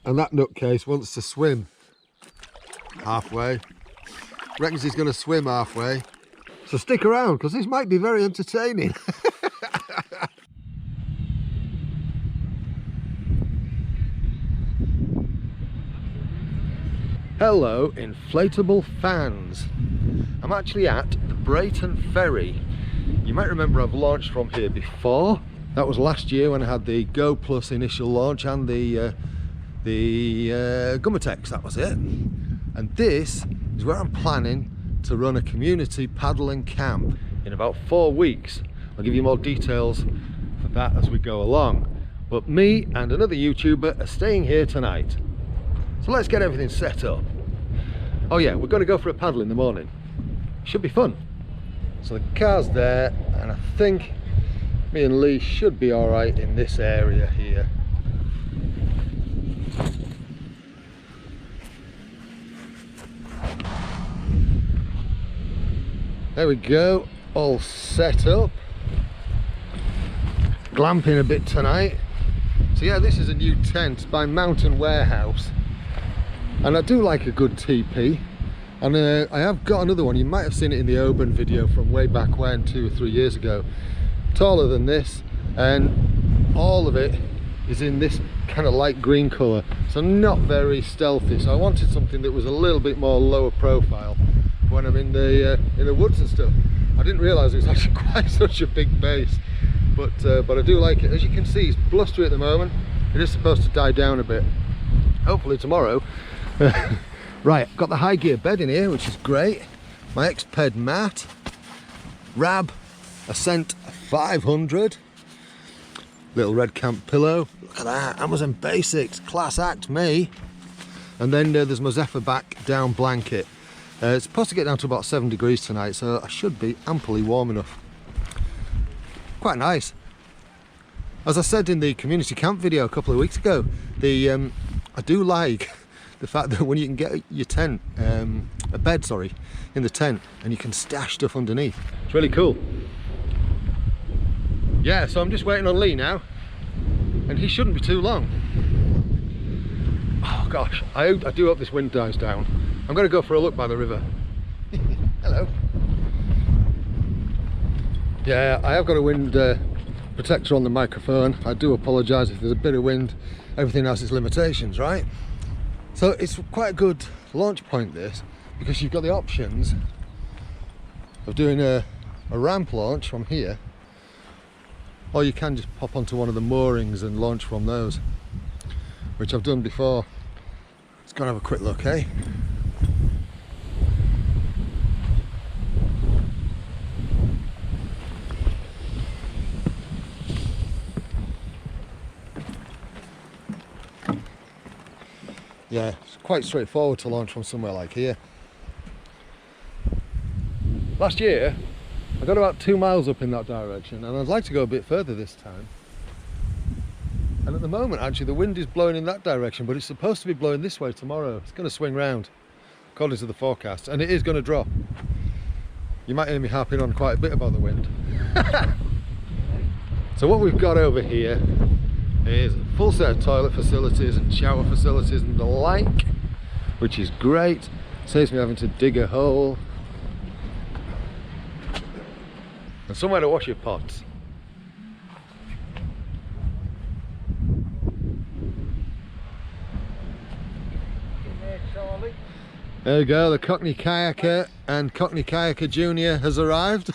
And that nutcase wants to swim halfway. Reckons he's going to swim halfway. So stick around, because this might be very entertaining. Hello, inflatable fans. I'm actually at the Breighton Ferry. You might remember I've launched from here before. That was last year when I had the Go Plus initial launch and the Gummatex, that was it. And this is where I'm planning to run a community paddling camp in about 4 weeks. I'll give you more details for that as we go along. But me and another YouTuber are staying here tonight. So let's get everything set up. Oh yeah, we're going to go for a paddle in the morning. Should be fun. So the car's there, and I think me and Lee should be all right in this area here. There we go, all set up. Glamping a bit tonight. So yeah, this is a new tent by Mountain Warehouse. And I do like a good TP. And I have got another one. You might have seen it in the Oban video from way back when, 2 or 3 years ago. Taller than this, and all of it is in this kind of light green colour. So not very stealthy. So I wanted something that was a little bit more lower profile when I'm in the woods and stuff. I didn't realise it was actually quite such a big base, but I do like it. As you can see, it's blustery at the moment. It is supposed to die down a bit. Hopefully tomorrow. Right, I've got the high gear bed in here, which is great. My X-Ped mat, Rab Ascent 500, little red camp pillow. Look at that, Amazon Basics, class act me. And then there's my Zephyr back down blanket. It's supposed to get down to about 7 degrees tonight, so I should be amply warm enough. Quite nice. As I said in the community camp video a couple of weeks ago, I do like the fact that when you can get your tent, a bed, sorry, in the tent, and you can stash stuff underneath. It's really cool. Yeah, so I'm just waiting on Lee now, and he shouldn't be too long. Oh gosh, I do hope this wind dies down. I'm going to go for a look by the river. Hello. Yeah, I have got a wind protector on the microphone. I do apologise if there's a bit of wind. Everything has its limitations, right? So it's quite a good launch point, this, because you've got the options of doing a ramp launch from here, or you can just pop onto one of the moorings and launch from those, which I've done before. Let's go and have a quick look, eh? Yeah, it's quite straightforward to launch from somewhere like here. Last year, I got about 2 miles up in that direction, and I'd like to go a bit further this time. And at the moment, actually, the wind is blowing in that direction, but it's supposed to be blowing this way tomorrow. It's going to swing round, according to the forecast, and it is going to drop. You might hear me harping on quite a bit about the wind. So what we've got over here is a full set of toilet facilities and shower facilities and the like, which is great. Saves me having to dig a hole. And somewhere to wash your pots. There you go, the Cockney Kayaker and Cockney Kayaker Junior has arrived.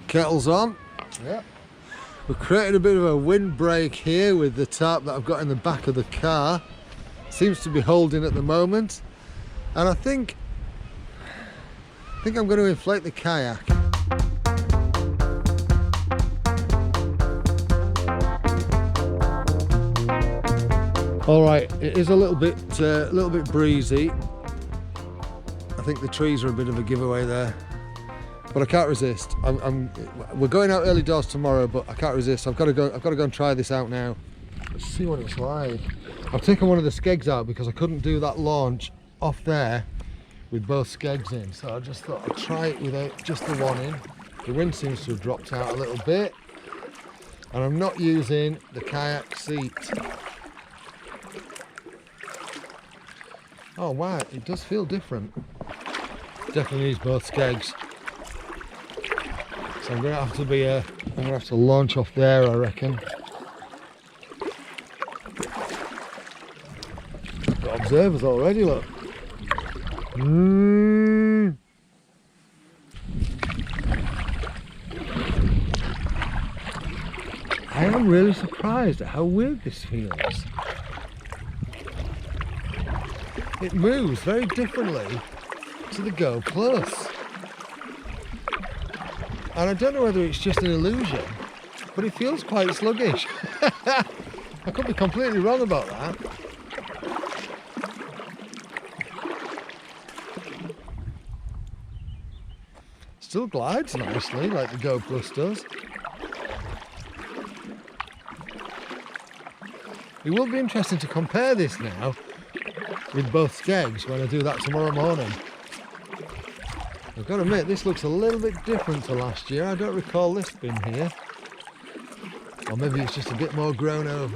Kettle's on. Yeah. We've created a bit of a windbreak here with the tarp that I've got in the back of the car. Seems to be holding at the moment. And I think I'm going to inflate the kayak. All right, it is a little bit breezy. I think the trees are a bit of a giveaway there, but I can't resist. We're going out early doors tomorrow, but I can't resist. I've got to go and try this out now. Let's see what it's like. I've taken one of the skegs out because I couldn't do that launch off there with both skegs in, so I just thought I'd try it without just the one in. The wind seems to have dropped out a little bit, and I'm not using the kayak seat. Oh wow, it does feel different. Definitely needs both skegs. So I'm gonna have to launch off there, I reckon. Got observers already, look. I am really surprised at how weird this feels. It moves very differently to the Go Plus. And I don't know whether it's just an illusion, but it feels quite sluggish. I could be completely wrong about that. Still glides nicely like the Go Plus does. It will be interesting to compare this now with both skegs when I do that tomorrow morning. I've got to admit, this looks a little bit different to last year. I don't recall this being here. Or maybe it's just a bit more grown over.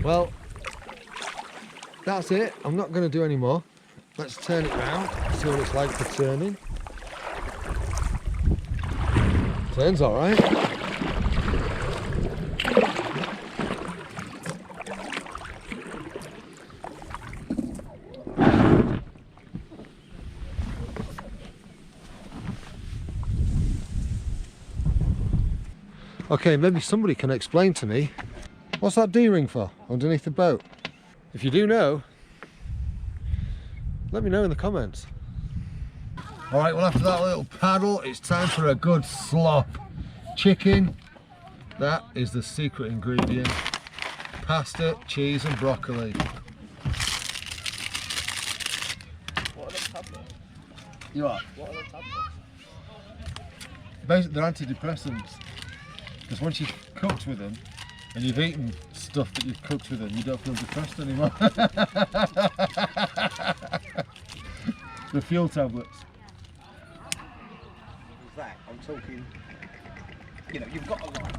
Well, that's it. I'm not going to do any more. Let's turn it round, see what it's like for turning. Turns all right. Okay, maybe somebody can explain to me, what's that D-ring for underneath the boat? If you do know, let me know in the comments. All right, well after that little paddle, it's time for a good slop. Chicken, that is the secret ingredient. Pasta, cheese and broccoli. What are the tablets? You are? What are the tablets? Basically, they're antidepressants. Because once you've cooked with them, and you've eaten stuff that you've cooked with them, you don't feel depressed anymore. The fuel tablets. That, I'm talking, you know, you've got a line.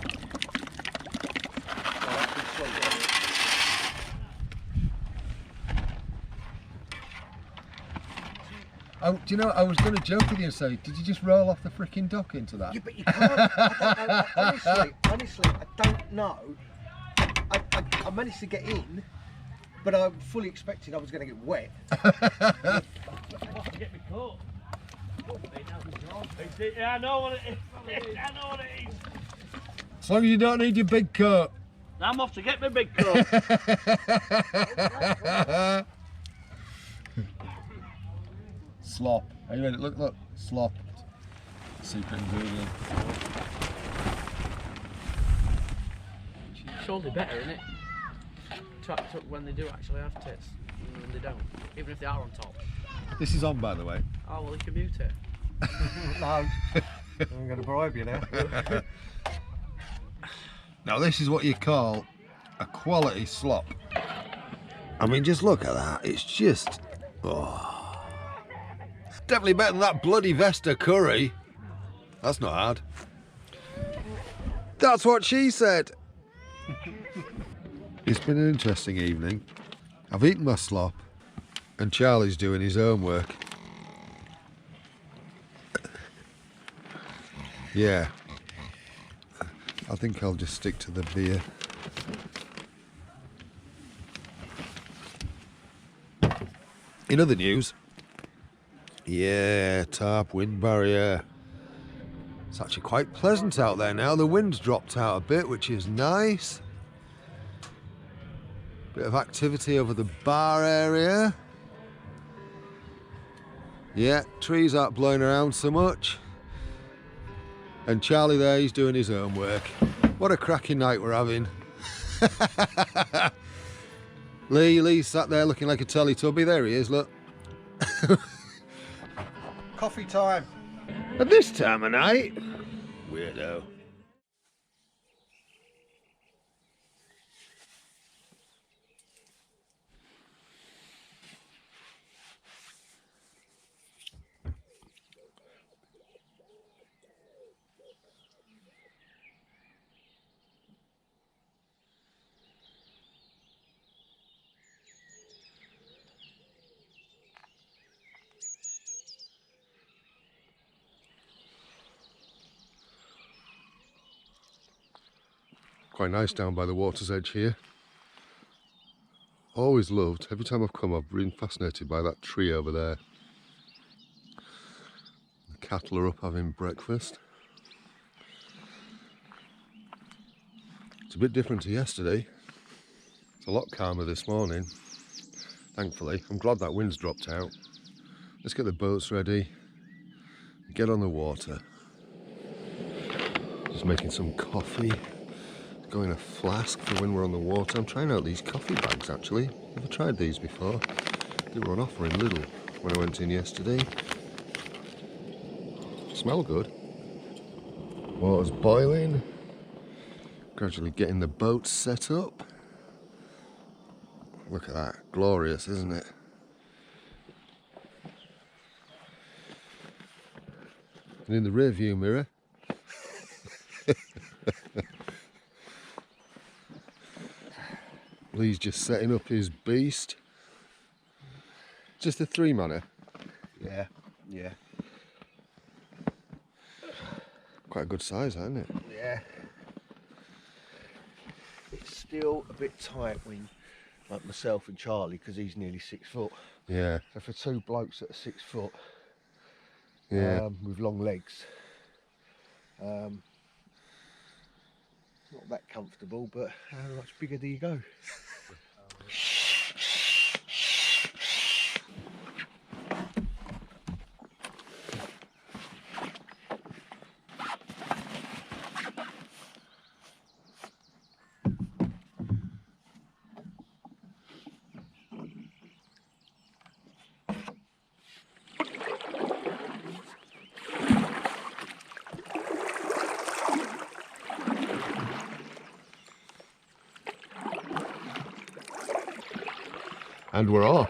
Oh, do you know, I was going to joke with you and say, did you just roll off the freaking dock into that? Yeah, but you can't. Honestly, I don't know. I managed to get in, but I fully expected I was going to get wet. Get me caught. Yeah, I know what it is. I know what it is. As long as you don't need your big coat. I'm off to get my big coat. Slop. Are you ready? Look, look. Slop. Secret ingredient. Surely better, isn't it? When they do actually have tits, and when they don't, even if they are on top. This is on, by the way. Oh well, you can mute it. No, I'm going to bribe you now. Now this is what you call a quality slop. I mean, just look at that. It's just, oh, definitely better than that bloody Vesta curry. That's not hard. That's what she said. It's been an interesting evening. I've eaten my slop and Charlie's doing his own work. Yeah, I think I'll just stick to the beer. In other news, yeah, tarp wind barrier. It's actually quite pleasant out there now. The wind's dropped out a bit, which is nice. Bit of activity over the bar area. Yeah, trees aren't blowing around so much. And Charlie there, he's doing his own work. What a cracking night we're having. Lee's sat there looking like a Teletubby. There he is, look. Coffee time. At this time of night? Weirdo. quite nice down by the water's edge here. Always loved, every time I've come I've been fascinated by that tree over there. The cattle are up having breakfast. It's a bit different to yesterday. It's a lot calmer this morning, thankfully. I'm glad that wind's dropped out. Let's get the boats ready, get on the water. Just making some coffee. Going a flask for when we're on the water. I'm trying out these coffee bags actually. Never tried these before. They were on offer in Lidl when I went in yesterday. Smell good. Water's boiling. Gradually getting the boat set up. Look at that. Glorious, isn't it? And in the rear view mirror, Lee's just setting up his beast. Just a 3-manner. Yeah, yeah. Quite a good size, isn't it? Yeah. It's still a bit tight when, like myself and Charlie, because he's nearly 6 foot. Yeah. So for two blokes that are 6 foot, Yeah. with long legs, not that comfortable, but how much bigger do you go? And we're off.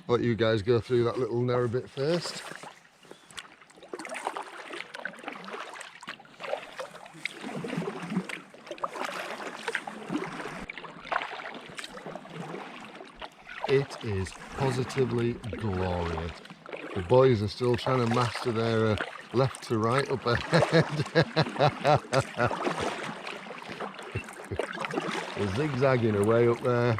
I'll let you guys go through that little narrow bit first. It is positively glorious. The boys are still trying to master their left to right up ahead. They're zigzagging away up there.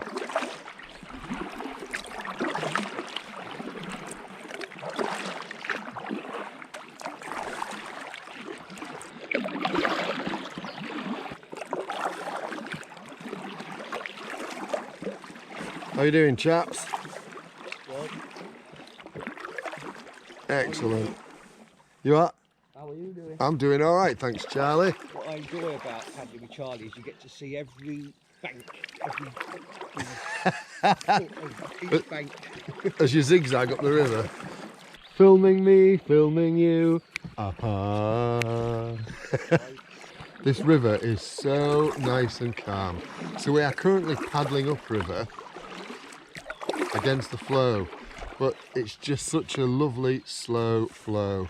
How you doing, chaps? Excellent. You what? How are you doing? I'm doing all right, thanks, Charlie. What I enjoy about paddling with Charlie is you get to see every bank, each bank. As you zigzag up the river. Filming me, filming you. This river is so nice and calm. So we are currently paddling upriver against the flow, but it's just such a lovely slow flow.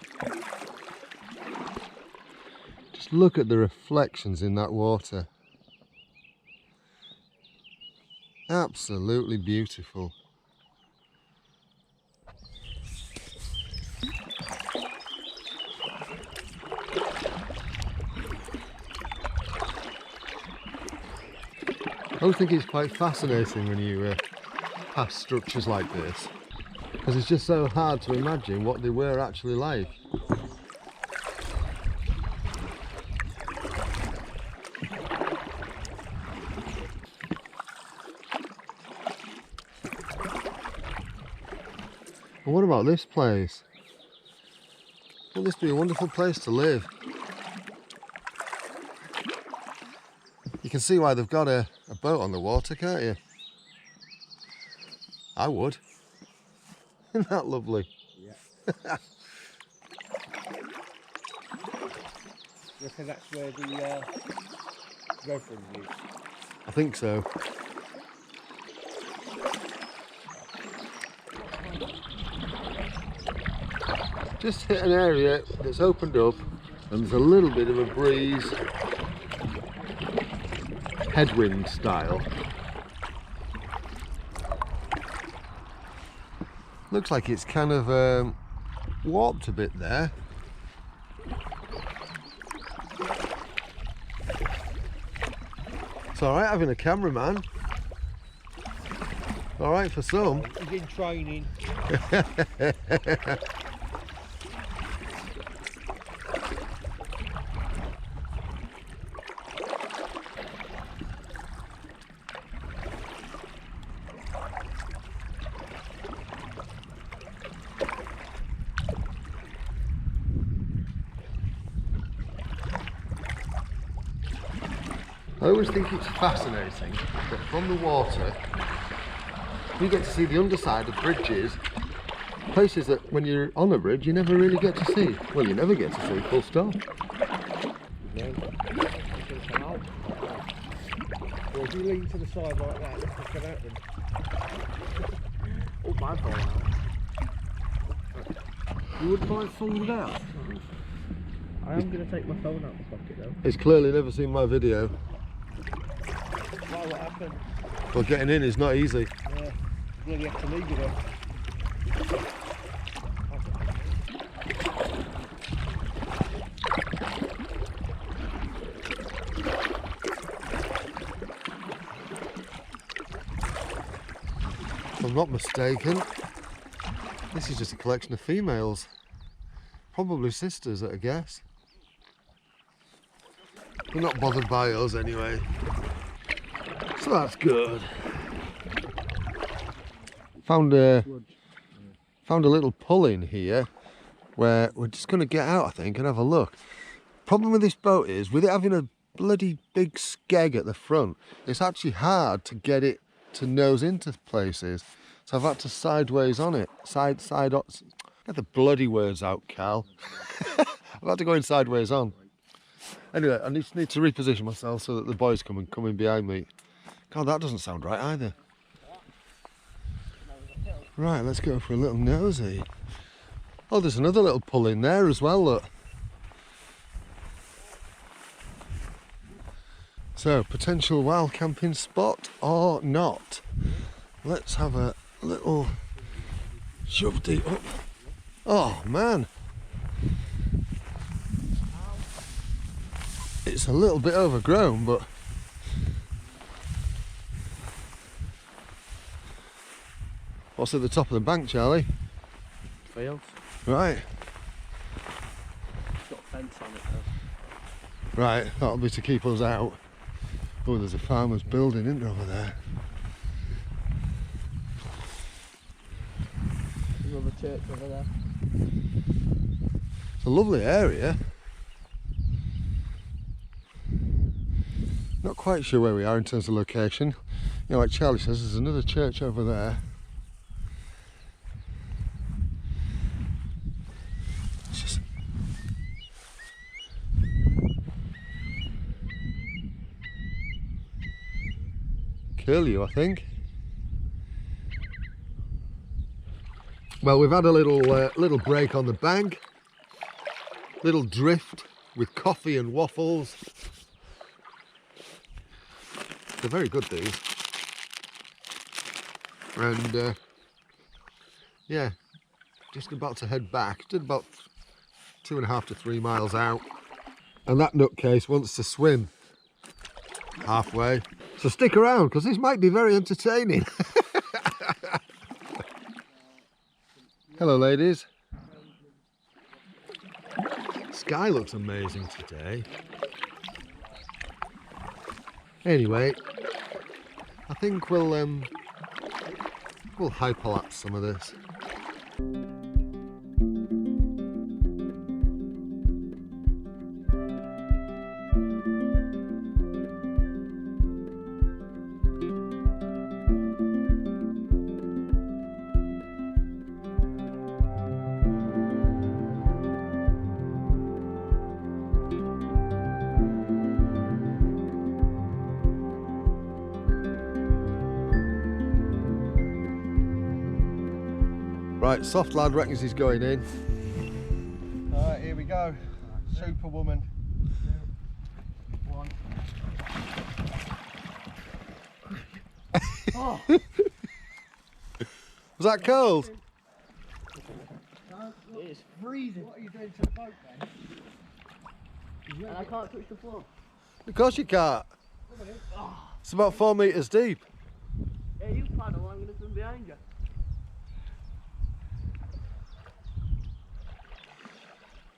Just look at the reflections in that water. Absolutely beautiful. I always think it's quite fascinating when you pass structures like this, because it's just so hard to imagine what they were actually like. And what about this place? Wouldn't this be a wonderful place to live? You can see why they've got a boat on the water, can't you? I would. Isn't that lovely? Yeah. You reckon that's where the girlfriend is? I think so. Just hit an area that's opened up and there's a little bit of a breeze, headwind style. Looks like it's kind of warped a bit there. It's alright having a cameraman. Alright for some. He's in training. I always think it's fascinating that from the water you get to see the underside of bridges, places that when you're on a bridge you never really get to see. Well, you never get to see, full stop. Well, if you lean to the side like that, what's going to happen? Oh, my phone. You wouldn't mind falling out? I am going to take my phone out of the pocket though. He's clearly never seen my video. Why, what happened? Well, getting in is not easy. Yeah, you really have to leave it there. If I'm not mistaken, this is just a collection of females. Probably sisters at a guess. They're not bothered by us anyway. So that's good. Found a little pull in here where we're just going to get out, I think, and have a look. Problem with this boat is, with it having a bloody big skeg at the front, it's actually hard to get it to nose into places. So I've had to sideways on it. Get the bloody words out, Cal. I've had to go in sideways on. Anyway, I just need to reposition myself so that the boys come in behind me. God, that doesn't sound right either. Right, let's go for a little nosy. Oh, there's another little pull in there as well, look. So, potential wild camping spot or not? Let's have a little shove deep up. Oh man, it's a little bit overgrown, but what's at the top of the bank, Charlie? Fields. Right. It's got a fence on it though. Right, that'll be to keep us out. Oh, there's a farmer's building, isn't there, over there? Another church over there. It's a lovely area. Not quite sure where we are in terms of location. You know, like Charlie says, there's another church over there. It's just... Curlew, I think. Well, we've had a little break on the bank, little drift with coffee and waffles. They're very good, these. And yeah, just about to head back. Did about 2.5 to 3 miles out, and that nutcase wants to swim halfway. So stick around because this might be very entertaining. Hello ladies. Sky looks amazing today. Anyway, I think we'll hyperlapse some of this. Right, soft lad reckons he's going in. Alright, here we go. Superwoman. 2, 1. Oh. Was that cold? It's freezing. What are you doing to the boat then? And I can't touch the floor. Of course you can't. It's about 4 metres deep. Yeah, you paddle, I'm going to swim behind you.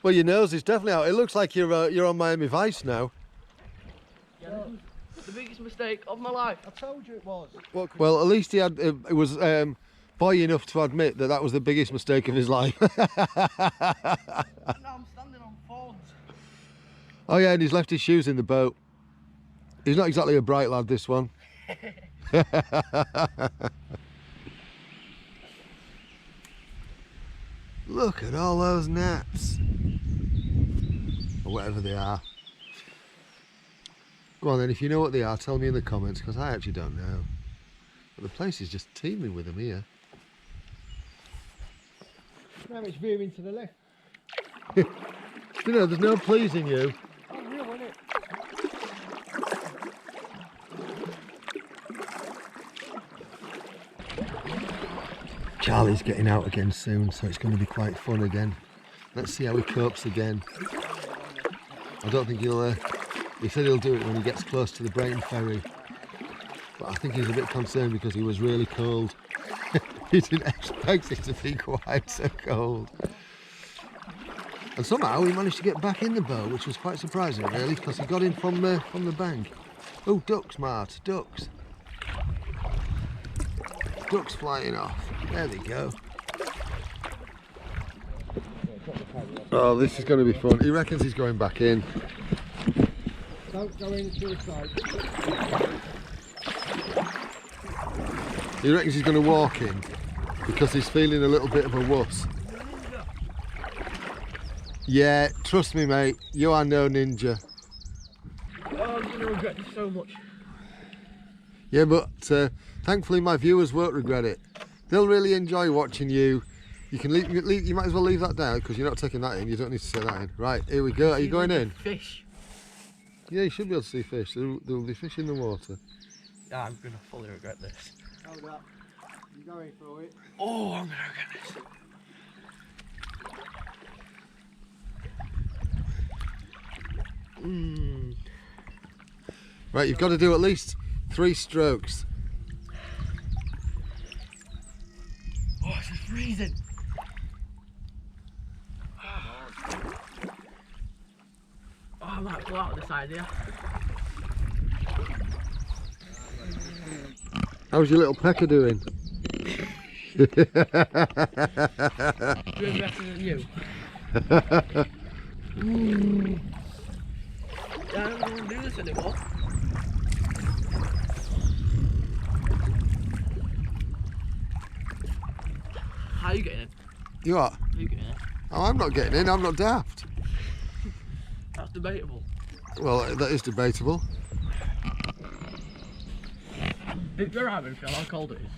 Well, your nose is definitely out. It looks like you're on Miami Vice now. Yeah, this was the biggest mistake of my life. I told you it was. Well, at least he had. It was boy enough to admit that that was the biggest mistake of his life. Now I'm standing on phones. Oh yeah, and he's left his shoes in the boat. He's not exactly a bright lad, this one. Look at all those nets. Or whatever they are. Go on then, if you know what they are, tell me in the comments, because I actually don't know. But the place is just teeming with them here. Now it's veering to the left. You know, there's no pleasing you. Unreal, isn't it? Charlie's getting out again soon, so it's going to be quite fun again. Let's see how he copes again. I don't think he'll... he said he'll do it when he gets close to the Breighton Ferry. But I think he's a bit concerned because he was really cold. He didn't expect it to be quite so cold. And somehow he managed to get back in the boat, which was quite surprising really, because he got in from the bank. Oh, ducks, Mart, ducks. Ducks flying off. There they go. Oh, this is going to be fun. He reckons he's going back in. Don't go in to the side. He reckons he's going to walk in because he's feeling a little bit of a wuss. Yeah, trust me, mate. You are no ninja. Oh, I'm going to regret this so much. Yeah, but thankfully my viewers won't regret it. They'll really enjoy watching you. You can leave, you might as well leave that down because you're not taking that in. You don't need to say that in. Right, here we go. Are you going in? Fish. Yeah, you should be able to see fish. There will be fish in the water. Yeah, I'm going to fully regret this. Hold up. You're going for it. Oh, I'm going to regret this. Right, you've got to do at least 3 strokes. Oh, it's just freezing. Oh, I might go out of this idea. How's your little pecker doing? Doing better than you. Yeah, I don't want to do this anymore. How are you getting in? You are? How are you getting in? Oh, I'm not getting in. I'm not daft. That's debatable. Well, that is debatable. If you're having feel how cold it is.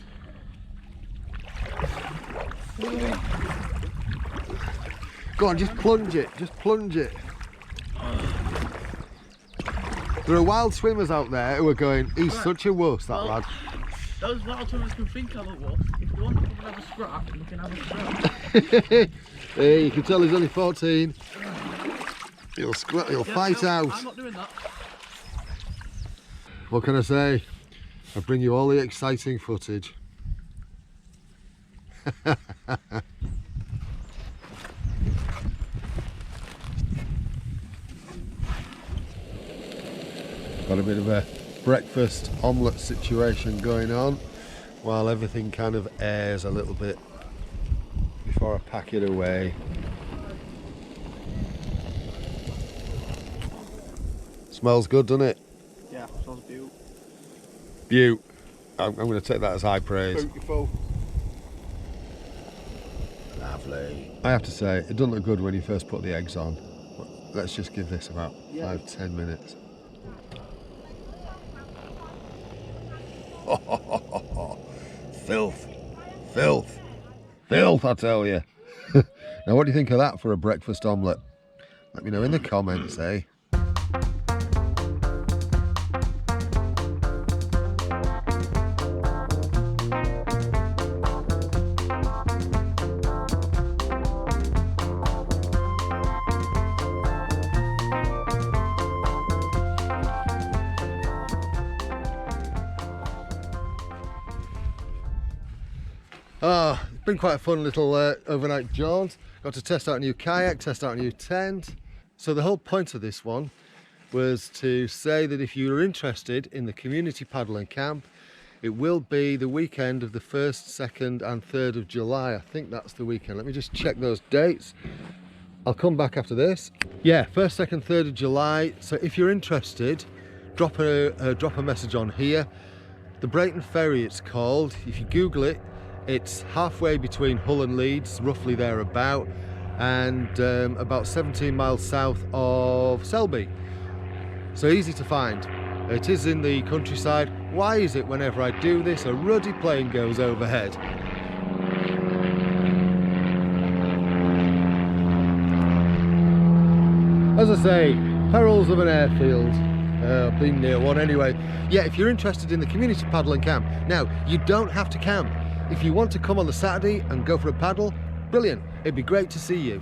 Go on, just plunge it. Just plunge it. There are wild swimmers out there who are going, he's such a wuss, that lad. Those wild swimmers can think of it was. If they want to come and have a scrap, they can have a scrap. Hey, you can tell he's only 14. He'll fight out. I'm not doing that. What can I say? I bring you all the exciting footage. Got a bit of a breakfast omelette situation going on while everything kind of airs a little bit before I pack it away. Smells good, doesn't it? Yeah, smells beautiful. Beaut. I'm going to take that as high praise. Beautiful. Lovely. I have to say, it doesn't look good when you first put the eggs on. But let's just give this about 5-10 minutes. Filth. Filth. Filth, I tell you. Now, what do you think of that for a breakfast omelette? Let me know in the comments, eh? Oh, it's been quite a fun little overnight jaunt. Got to test out a new kayak, test out a new tent. So the whole point of this one was to say that if you're interested in the community paddle and camp, it will be the weekend of the 1st, 2nd and 3rd of July. I think that's the weekend. Let me just check those dates. I'll come back after this. Yeah, 1st, 2nd, 3rd of July. So if you're interested, drop a message on here. The Breighton Ferry it's called. If you Google it, it's halfway between Hull and Leeds, roughly thereabout, and about 17 miles south of Selby. So easy to find. It is in the countryside. Why is it whenever I do this, a ruddy plane goes overhead? As I say, perils of an airfield. I've been near one anyway. Yeah, if you're interested in the community paddle and camp, now you don't have to camp. If you want to come on the Saturday and go for a paddle, brilliant. It'd be great to see you.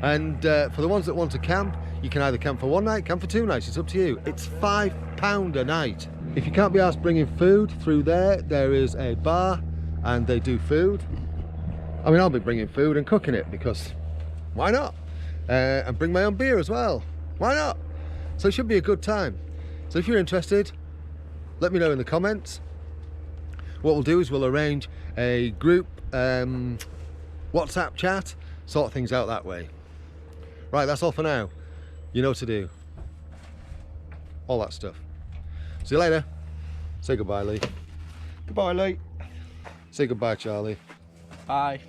And for the ones that want to camp, you can either camp for one night, camp for 2 nights, it's up to you. It's £5 a night. If you can't be asked bringing food through there is a bar and they do food. I mean, I'll be bringing food and cooking it because why not? And bring my own beer as well. Why not? So it should be a good time. So if you're interested, let me know in the comments. What we'll do is we'll arrange a group WhatsApp chat, sort things out that way. Right, that's all for now. You know what to do. All that stuff. See you later. Say goodbye, Lee. Goodbye, Lee. Say goodbye, Charlie. Bye.